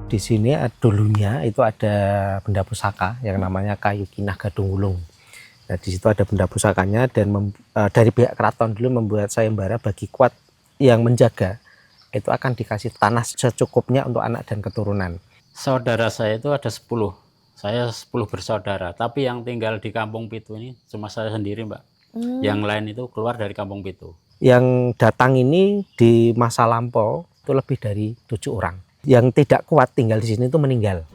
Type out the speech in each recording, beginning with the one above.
Di sini dulunya itu ada benda pusaka yang namanya Kayu Kinah Gadung Wulung. Nah, di situ ada benda pusakanya dan dari pihak keraton dulu membuat sayembara bagi kuat yang menjaga itu akan dikasih tanah secukupnya untuk anak dan keturunan. Saudara saya itu ada 10. Saya 10 bersaudara, tapi yang tinggal di Kampung Pitu ini cuma saya sendiri, Mbak. Yang lain itu keluar dari Kampung Pitu. Yang datang ini di masa lampau itu lebih dari 7 orang. Yang tidak kuat tinggal di sini itu meninggal.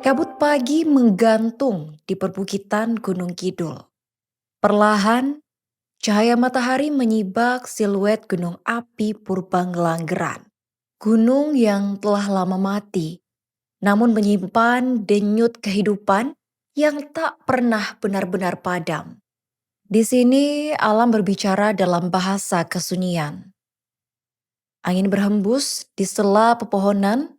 Kabut pagi menggantung di perbukitan Gunung Kidul. Perlahan, cahaya matahari menyibak siluet gunung api Purbanglanggeran. Gunung yang telah lama mati, namun menyimpan denyut kehidupan yang tak pernah benar-benar padam. Di sini alam berbicara dalam bahasa kesunyian. Angin berhembus di sela pepohonan.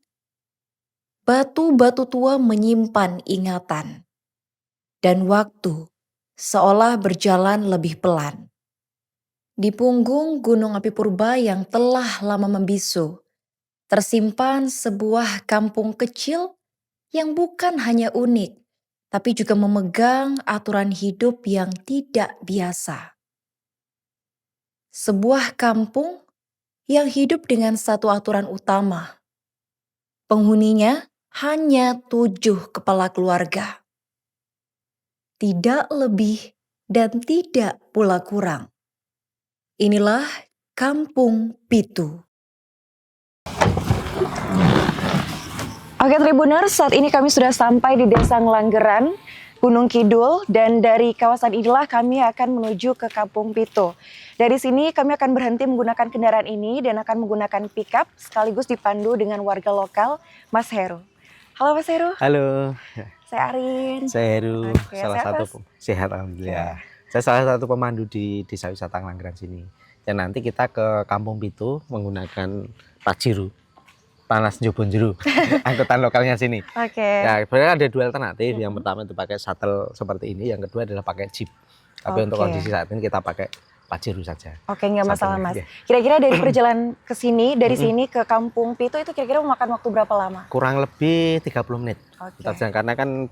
Batu-batu tua menyimpan ingatan, dan waktu seolah berjalan lebih pelan. Di punggung gunung api purba yang telah lama membisu, tersimpan sebuah kampung kecil yang bukan hanya unik, tapi juga memegang aturan hidup yang tidak biasa. Sebuah kampung yang hidup dengan satu aturan utama. Penghuninya hanya 7 kepala keluarga. Tidak lebih dan tidak pula kurang. Inilah Kampung Pitu. Oke Tribuners, saat ini kami sudah sampai di Desa Ngelanggeran, Gunung Kidul, dan dari kawasan inilah kami akan menuju ke Kampung Pitu. Dari sini kami akan berhenti menggunakan kendaraan ini dan akan menggunakan pickup sekaligus dipandu dengan warga lokal, Mas Heru. Halo Mas Heru. Halo. Saya Arin. Saya Heru, Oke, salah sehat, satu Mas? sehat alhamdulillah. Saya salah satu pemandu di Desa Wisata Ngelanggeran sini. Dan nanti kita ke Kampung Pitu menggunakan Pajero, Panas Njobon Jero, angkutan lokalnya sini. Oke. Ya, sebenarnya ada 2 alternatif. Yang pertama itu pakai shuttle seperti ini, yang kedua adalah pakai jeep. Tapi untuk kondisi saat ini kita pakai Pajero saja. Oke, nggak masalah Mas. Ya. Kira-kira dari perjalanan ke sini, dari sini ke Kampung Pitu itu kira-kira memakan waktu berapa lama? Kurang lebih 30 menit. Oke. Karena kan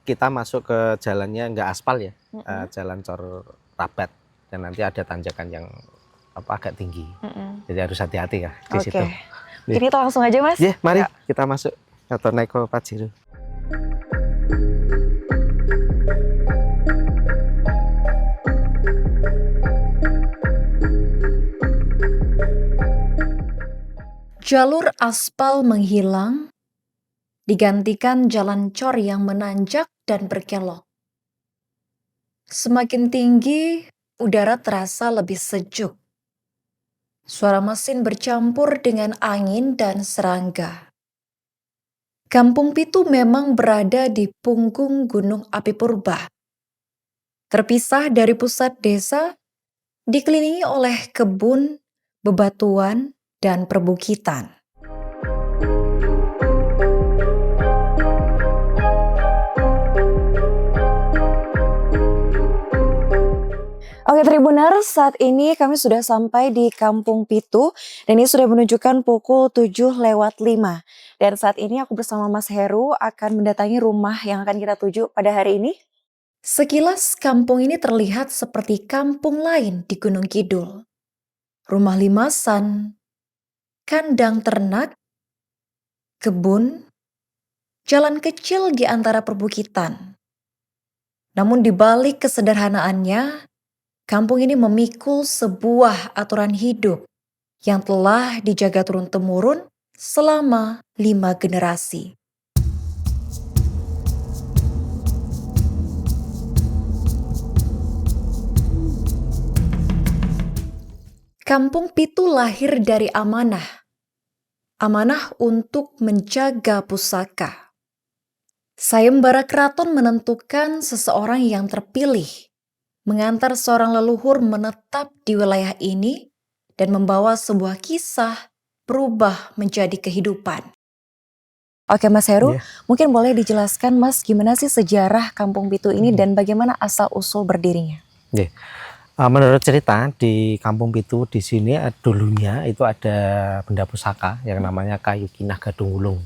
kita masuk ke jalannya nggak aspal ya, jalan cor rabat. Dan nanti ada tanjakan yang agak tinggi. Jadi harus hati-hati ya di situ. Oke. Kita langsung aja Mas. Ya, mari kita masuk atau naik ke Pajero. Jalur aspal menghilang, digantikan jalan cor yang menanjak dan berkelok. Semakin tinggi, udara terasa lebih sejuk. Suara mesin bercampur dengan angin dan serangga. Kampung Pitu memang berada di punggung Gunung Api Purba. Terpisah dari pusat desa, dikelilingi oleh kebun, bebatuan, dan perbukitan. Oke Tribuners, saat ini kami sudah sampai di Kampung Pitu dan ini sudah menunjukkan pukul 7:05. Dan saat ini aku bersama Mas Heru akan mendatangi rumah yang akan kita tuju pada hari ini. Sekilas kampung ini terlihat seperti kampung lain di Gunung Kidul. Rumah limasan, kandang ternak, kebun, jalan kecil di antara perbukitan. Namun di balik kesederhanaannya, kampung ini memikul sebuah aturan hidup yang telah dijaga turun-temurun selama 5 generasi. Kampung Pitu lahir dari amanah. Amanah untuk menjaga pusaka. Sayembara keraton menentukan seseorang yang terpilih, mengantar seorang leluhur menetap di wilayah ini dan membawa sebuah kisah berubah menjadi kehidupan. Oke Mas Heru, Ya. mungkin boleh dijelaskan Mas gimana sih sejarah Kampung Pitu ini dan bagaimana asal-usul berdirinya? Ya. Menurut cerita di Kampung Pitu di sini dulunya itu ada benda pusaka yang namanya Kayu Kinah Gadung Wulung.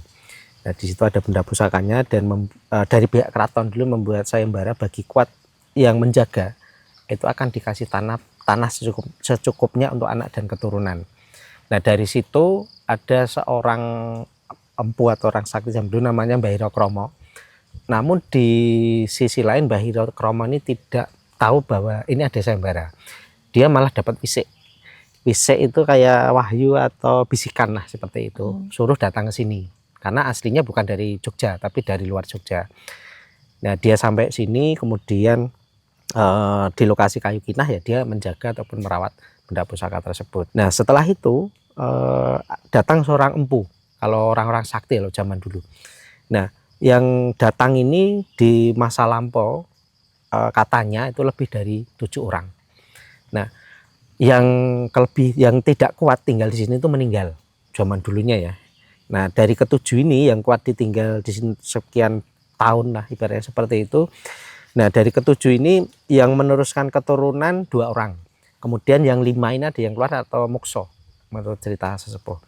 Nah, di situ ada benda pusakanya dan dari pihak keraton dulu membuat sayembara bagi kuat yang menjaga itu akan dikasih tanah secukupnya untuk anak dan keturunan. Nah, dari situ ada seorang empu atau orang sakti zaman dulu namanya Mbah Hiro Kromo. Namun di sisi lain Mbah Hiro Kromo ini tidak tahu bahwa ini ada sayembara. Dia malah dapat wisik. Wisik itu kayak wahyu atau bisikan lah seperti itu. Suruh datang ke sini. Karena aslinya bukan dari Jogja, tapi dari luar Jogja. Nah, dia sampai sini kemudian di lokasi Kayu Kinah ya dia menjaga ataupun merawat benda pusaka tersebut. Nah, setelah itu datang seorang empu. Kalau orang-orang sakti loh zaman dulu. Nah, yang datang ini di masa lampau katanya itu lebih dari 7 orang. Nah, yang tidak kuat tinggal di sini itu meninggal zaman dulunya ya. Nah, dari ketujuh ini yang kuat ditinggal di sini sekian tahun lah ibaratnya seperti itu. Nah, dari ketujuh ini yang meneruskan keturunan 2 orang. Kemudian yang 5 ini ada yang keluar atau mukso menurut cerita sesepuh.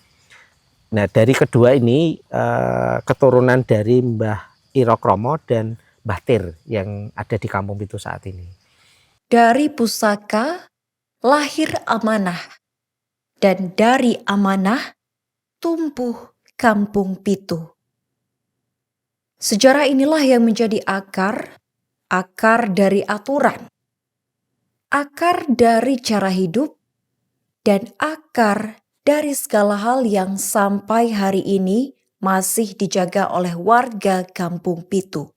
Nah, dari kedua ini keturunan dari Mbah Iro Kromo dan Mbah Tir yang ada di Kampung Pitu saat ini. Dari pusaka lahir amanah, dan dari amanah tumbuh Kampung Pitu. Sejarah inilah yang menjadi akar dari aturan, akar dari cara hidup, dan akar dari segala hal yang sampai hari ini masih dijaga oleh warga Kampung Pitu.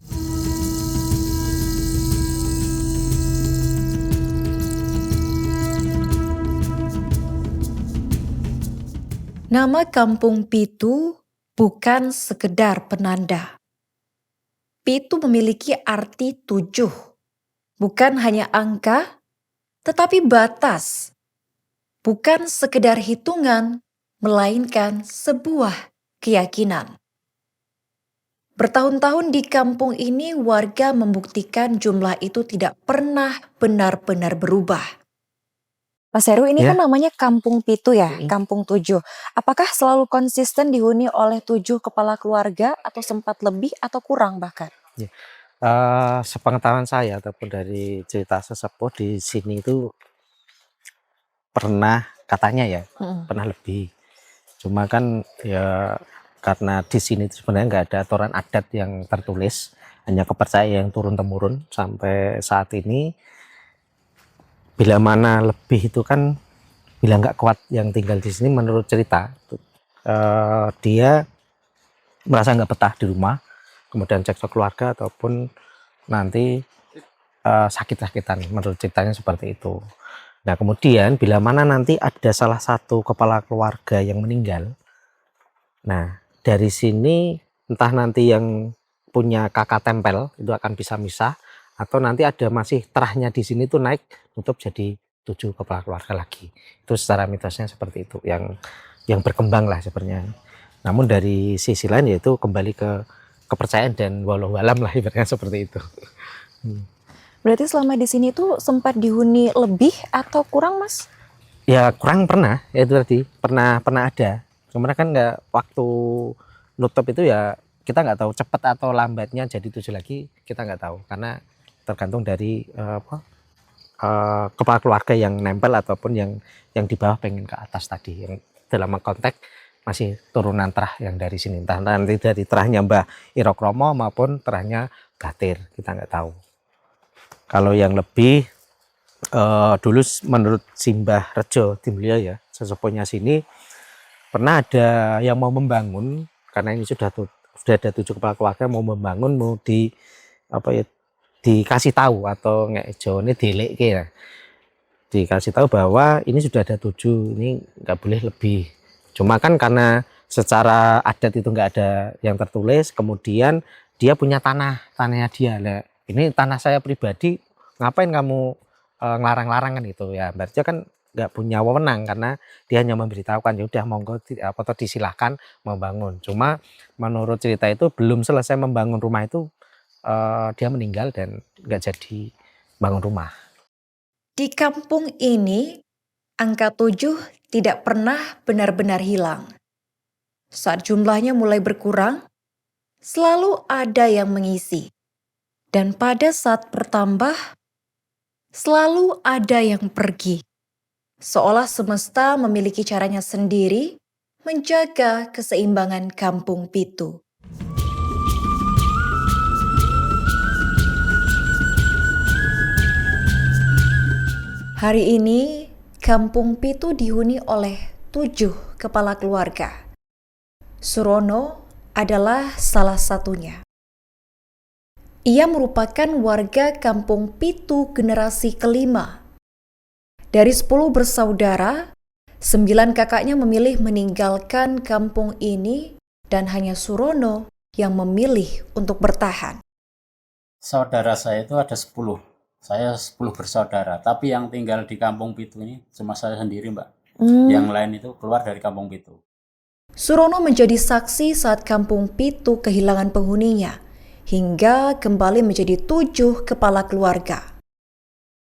Nama Kampung Pitu bukan sekedar penanda. Pitu memiliki arti 7, bukan hanya angka, tetapi batas. Bukan sekedar hitungan, melainkan sebuah keyakinan. Bertahun-tahun di kampung ini warga membuktikan jumlah itu tidak pernah benar-benar berubah. Mas Heru, ini Ya. kan namanya Kampung Pitu ya, Kampung 7. Apakah selalu konsisten dihuni oleh 7 kepala keluarga atau sempat lebih atau kurang bahkan? Ya. Sepengetahuan saya ataupun dari cerita sesepuh di sini itu pernah katanya ya pernah lebih. Cuma kan ya karena di sini sebenarnya nggak ada aturan adat yang tertulis, hanya kepercayaan yang turun temurun sampai saat ini. Bila mana lebih itu kan bila nggak kuat yang tinggal di sini menurut cerita dia merasa nggak betah di rumah, kemudian cekcok keluarga ataupun nanti sakit-sakitan menurut ceritanya seperti itu. Nah, kemudian bila mana nanti ada salah satu kepala keluarga yang meninggal, nah dari sini entah nanti yang punya kakak tempel itu akan bisa misah, atau nanti ada masih terahnya di sini tuh naik tutup jadi 7 kepala keluarga lagi. Itu secara mitosnya seperti itu yang berkembang lah sebenarnya. Namun dari sisi lain yaitu kembali ke kepercayaan dan walau alam lah ibaratnya seperti itu. Berarti selama di sini tuh sempat dihuni lebih atau kurang, Mas? Ya kurang pernah, ya itu tadi pernah ada. Cuman kan nggak waktu nutup itu ya kita nggak tahu cepat atau lambatnya jadi 7 lagi kita nggak tahu karena tergantung dari kepala keluarga yang nempel ataupun yang di bawah pengen ke atas tadi yang dalam konteks masih turunan terah yang dari sini entah nanti dari terahnya Mbah Iro Kromo maupun terahnya Mbah Tir kita nggak tahu. Kalau yang lebih dulu menurut Simbah Rejo Timulya ya sesepuhnya sini pernah ada yang mau membangun karena ini sudah ada 7 kepala keluarga mau membangun mau dikasih tahu atau nggak Jawa ini deleke ya. dikasih tahu bahwa ini sudah ada 7, ini nggak boleh lebih. Cuma kan karena secara adat itu nggak ada yang tertulis, kemudian dia punya tanahnya dia. Nah, ini tanah saya pribadi, ngapain kamu ngelarang-larang kan itu ya. Berarti kan nggak punya wewenang karena dia hanya memberitahukan ya udah monggo atau disilahkan membangun. Cuma menurut cerita itu belum selesai membangun rumah itu dia meninggal dan nggak jadi bangun rumah. Di kampung ini, angka 7 tidak pernah benar-benar hilang. Saat jumlahnya mulai berkurang, selalu ada yang mengisi. Dan pada saat bertambah, selalu ada yang pergi. Seolah semesta memiliki caranya sendiri menjaga keseimbangan Kampung Pitu. Hari ini, Kampung Pitu dihuni oleh 7 kepala keluarga. Surono adalah salah satunya. Ia merupakan warga Kampung Pitu generasi kelima. Dari 10 bersaudara, 9 kakaknya memilih meninggalkan kampung ini dan hanya Surono yang memilih untuk bertahan. Saudara saya itu ada 10. Saya 10 bersaudara, tapi yang tinggal di Kampung Pitu ini cuma saya sendiri, Mbak. Yang lain itu keluar dari Kampung Pitu. Surono menjadi saksi saat Kampung Pitu kehilangan penghuninya, hingga kembali menjadi 7 kepala keluarga.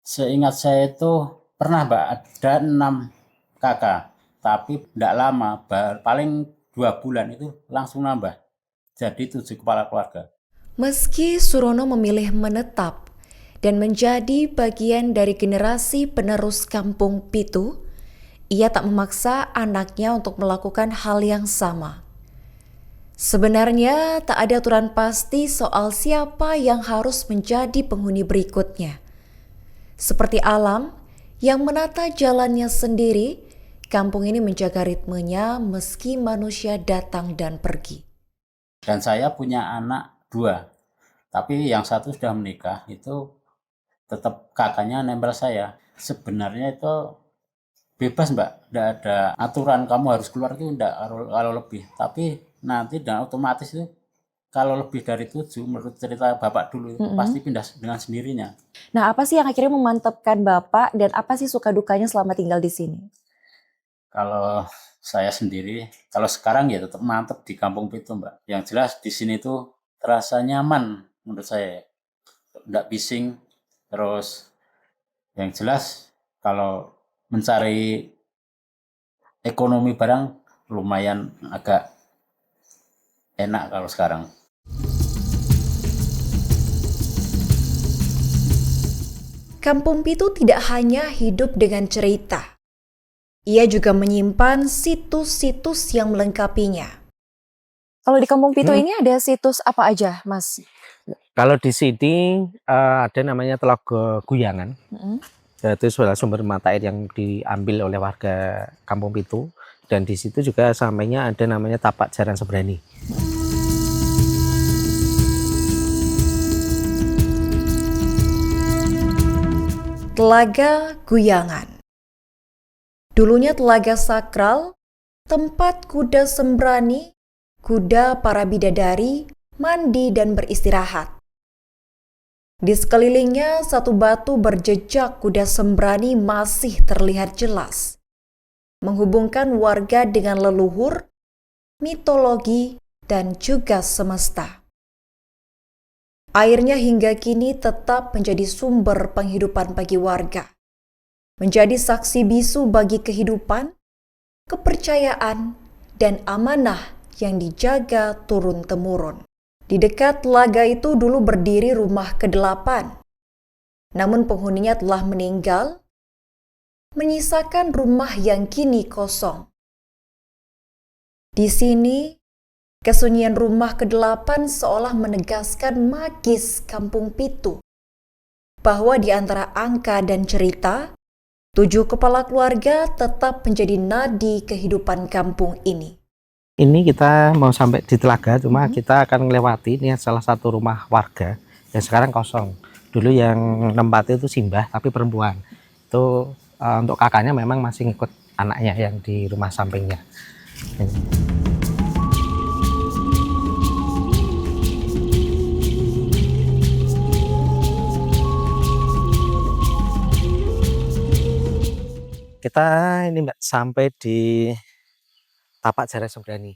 Seingat saya itu pernah, Mbak, ada 6 kakak, tapi tidak lama, paling 2 bulan itu langsung nambah. Jadi 7 kepala keluarga. Meski Surono memilih menetap dan menjadi bagian dari generasi penerus Kampung Pitu, ia tak memaksa anaknya untuk melakukan hal yang sama. Sebenarnya tak ada aturan pasti soal siapa yang harus menjadi penghuni berikutnya. Seperti alam yang menata jalannya sendiri, kampung ini menjaga ritmenya meski manusia datang dan pergi. Dan saya punya anak 2, tapi yang satu sudah menikah, itu tetap kakaknya nempel saya. Sebenarnya itu bebas, Mbak, tidak ada aturan kamu harus keluar itu tidak kalau lebih. Tapi nanti dan otomatis itu kalau lebih dari 7, menurut cerita Bapak dulu itu pasti pindah dengan sendirinya. Nah, apa sih yang akhirnya memantapkan Bapak dan apa sih suka dukanya selama tinggal di sini? Kalau saya sendiri, kalau sekarang ya tetap mantep di Kampung Pitu, Mbak. Yang jelas di sini tuh terasa nyaman menurut saya. Tidak bising. Terus yang jelas kalau mencari ekonomi barang lumayan agak enak kalau sekarang. Kampung Pitu tidak hanya hidup dengan cerita. Ia juga menyimpan situs-situs yang melengkapinya. Kalau di Kampung Pitu ini ada situs apa aja, Mas? Kalau di sini ada namanya Telaga Guyangan. Itu adalah sumber mata air yang diambil oleh warga Kampung Pitu. Dan di situ juga sampainya ada namanya Tapak Jaran Sebrani. Telaga Guyangan. Dulunya telaga sakral, tempat kuda sembrani, kuda para bidadari, mandi dan beristirahat. Di sekelilingnya satu batu berjejak kuda sembrani masih terlihat jelas, menghubungkan warga dengan leluhur, mitologi, dan juga semesta. Airnya hingga kini tetap menjadi sumber penghidupan bagi warga, menjadi saksi bisu bagi kehidupan, kepercayaan, dan amanah yang dijaga turun-temurun. Di dekat telaga itu dulu berdiri rumah ke-8. Namun penghuninya telah meninggal, menyisakan rumah yang kini kosong. Di sini, kesunyian rumah ke-8 seolah menegaskan magis Kampung Pitu, bahwa di antara angka dan cerita, 7 kepala keluarga tetap menjadi nadi kehidupan kampung ini. Ini kita mau sampai di telaga, cuma kita akan melewati ini salah satu rumah warga yang sekarang kosong. Dulu yang nempatnya itu simbah tapi perempuan. Itu untuk kakaknya memang masih ngikut anaknya yang di rumah sampingnya. Kita ini Mbak sampai di Tapak Jaran Sembrani.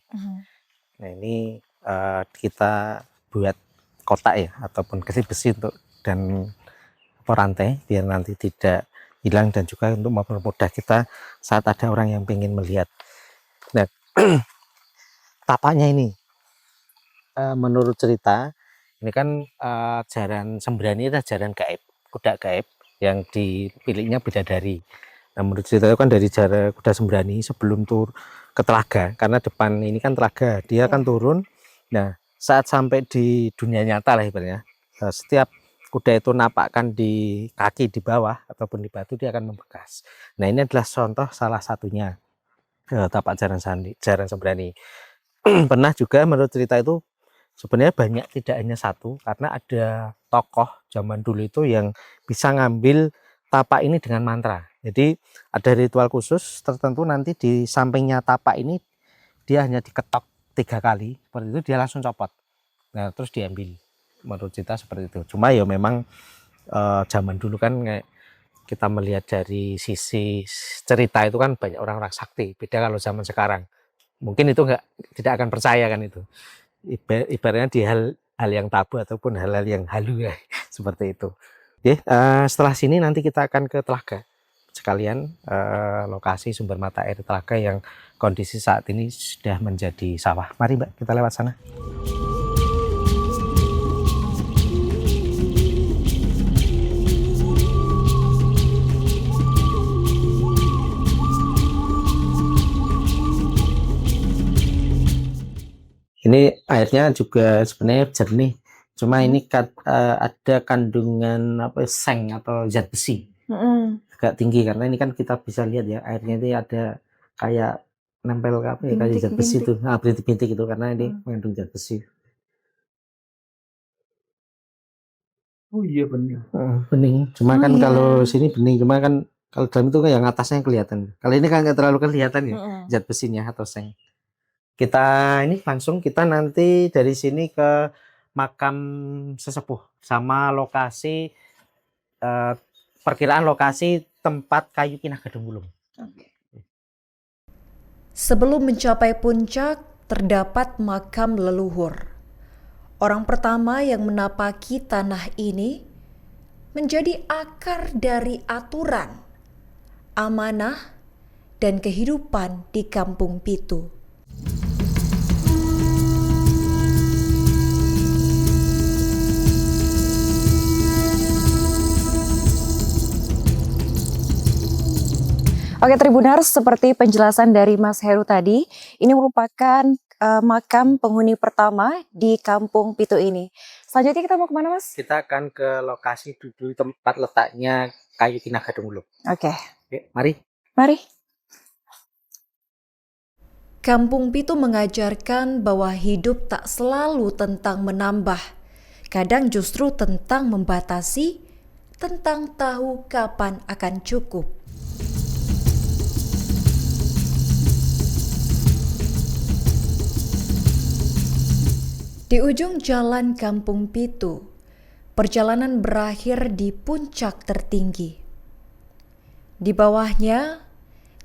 Nah ini kita buat kotak ya ataupun kesit besi untuk dan rantai biar nanti tidak hilang dan juga untuk mempermudah kita saat ada orang yang ingin melihat. Nah tapaknya ini menurut cerita ini kan Jaran Sembrani itu jaran gaib, kuda gaib yang dipilihnya bidadari. Nah menurut cerita itu kan dari jaran kuda Sembrani sebelum tur ke telaga, karena depan ini kan telaga, dia akan turun. Nah saat sampai di dunia nyata lah ibaratnya, setiap kuda itu napakkan di kaki di bawah ataupun di batu dia akan membekas. Nah ini adalah contoh salah satunya tapak Jaran Sembrani. Pernah juga menurut cerita itu sebenarnya banyak, tidak hanya satu, karena ada tokoh zaman dulu itu yang bisa ngambil tapak ini dengan mantra. Jadi ada ritual khusus tertentu, nanti di sampingnya tapak ini dia hanya diketok 3 kali, seperti itu dia langsung copot. Nah terus diambil, menurut cerita seperti itu. Cuma ya memang zaman dulu kan kayak kita melihat dari sisi cerita itu kan banyak orang-orang sakti. Beda kalau zaman sekarang, mungkin itu tidak akan percaya kan itu. Ibaratnya di hal yang tabu ataupun hal-hal yang halu ya, seperti itu. Oke, setelah sini nanti kita akan ke telaga sekalian, lokasi sumber mata air telaga yang kondisi saat ini sudah menjadi sawah. Mari Mbak, kita lewat sana. Ini airnya juga sebenarnya jernih, cuma ini ada kandungan seng atau zat besi agak tinggi, karena ini kan kita bisa lihat ya airnya ini ada kayak nempel kayak zat besi itu, bintik-bintik itu, karena ini mengandung zat besi. Oh iya bening. Bening, cuma kan kalau sini bening, cuma kan kalau dalam itu kan yang atasnya kelihatan. Kalau ini kan nggak terlalu kelihatan ya zat besinya atau seng. Kita ini langsung kita nanti dari sini ke makam sesepuh sama lokasi perkiraan lokasi tempat kayu Kinah Gadung Wulung. Sebelum mencapai puncak, terdapat makam leluhur. Orang pertama yang menapaki tanah ini menjadi akar dari aturan, amanah, dan kehidupan di Kampung Pitu. Oke Tribuners, seperti penjelasan dari Mas Heru tadi, ini merupakan makam penghuni pertama di Kampung Pitu ini. Selanjutnya kita mau kemana Mas? Kita akan ke lokasi dulu tempat letaknya kayu Kinah Gadung Wulung. Oke, mari. Mari. Kampung Pitu mengajarkan bahwa hidup tak selalu tentang menambah, kadang justru tentang membatasi, tentang tahu kapan akan cukup. Di ujung jalan Kampung Pitu, perjalanan berakhir di puncak tertinggi. Di bawahnya,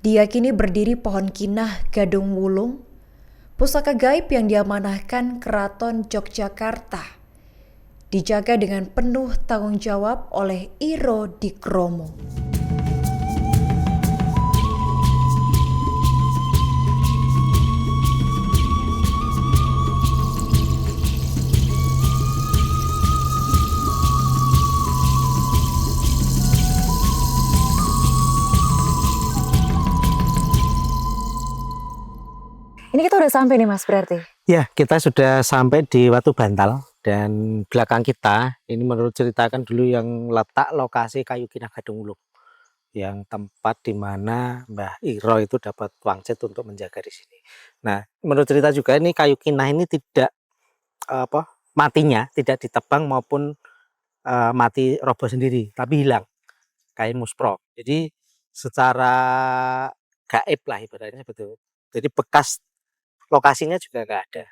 diyakini berdiri pohon Kinah Gadung Wulung, pusaka gaib yang diamanahkan Keraton Yogyakarta, dijaga dengan penuh tanggung jawab oleh Iro Dikromo. Ini kita udah sampai nih Mas berarti? Ya, kita sudah sampai di Watu Bantal, dan belakang kita ini menurut ceritakan dulu yang letak lokasi kayu Kinah Gadung Wulung, yang tempat di mana Mbah Iro itu dapat wangsit untuk menjaga di sini. Nah, menurut cerita juga ini kayu Kinah ini tidak matinya tidak ditebang maupun mati roboh sendiri, tapi hilang kain muspro. Jadi secara gaib lah ibaratnya betul. Jadi bekas lokasinya juga nggak ada.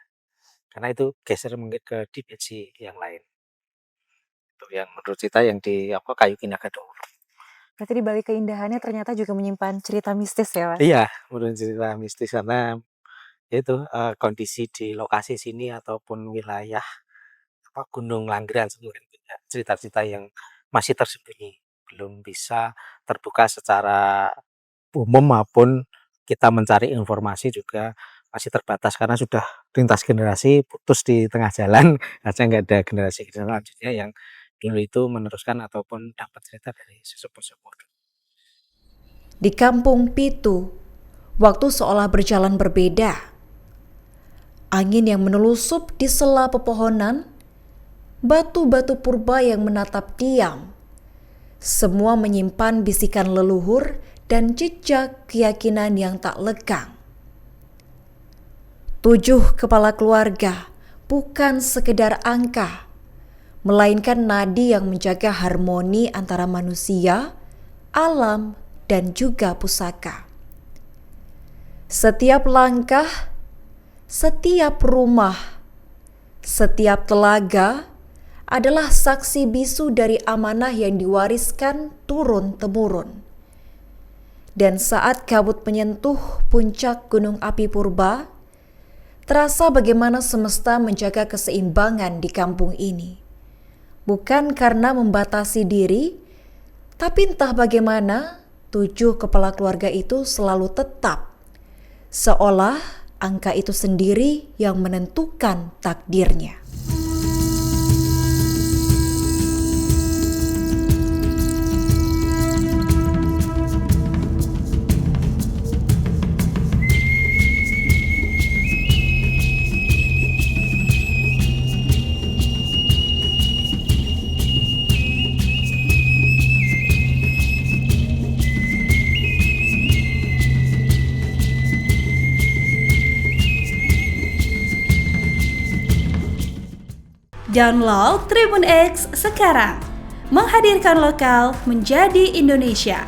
Karena itu geser mungkin ke dimensi yang lain. Itu yang menurut kita yang di Kayu Kinagadung. Berarti di balik keindahannya ternyata juga menyimpan cerita mistis ya, Mas? Iya, menurut cerita mistis karena itu kondisi di lokasi sini ataupun wilayah Gunung Langgeran sebenarnya punya cerita-cerita yang masih tersembunyi, belum bisa terbuka secara umum maupun kita mencari informasi juga masih terbatas karena sudah lintas generasi putus di tengah jalan, artinya nggak ada generasi selanjutnya yang dulu itu meneruskan ataupun dapat cerita dari sesepuh-sepuh. Di Kampung Pitu, waktu seolah berjalan berbeda. Angin yang menelusup di sela pepohonan, batu-batu purba yang menatap diam. Semua menyimpan bisikan leluhur dan jejak keyakinan yang tak lekang. 7 kepala keluarga bukan sekedar angka, melainkan nadi yang menjaga harmoni antara manusia, alam, dan juga pusaka. Setiap langkah, setiap rumah, setiap telaga adalah saksi bisu dari amanah yang diwariskan turun-temurun. Dan saat kabut menyentuh puncak gunung api purba, terasa bagaimana semesta menjaga keseimbangan di kampung ini. Bukan karena membatasi diri, tapi entah bagaimana 7 kepala keluarga itu selalu tetap, seolah angka itu sendiri yang menentukan takdirnya. Download Tribun X sekarang, menghadirkan lokal menjadi Indonesia.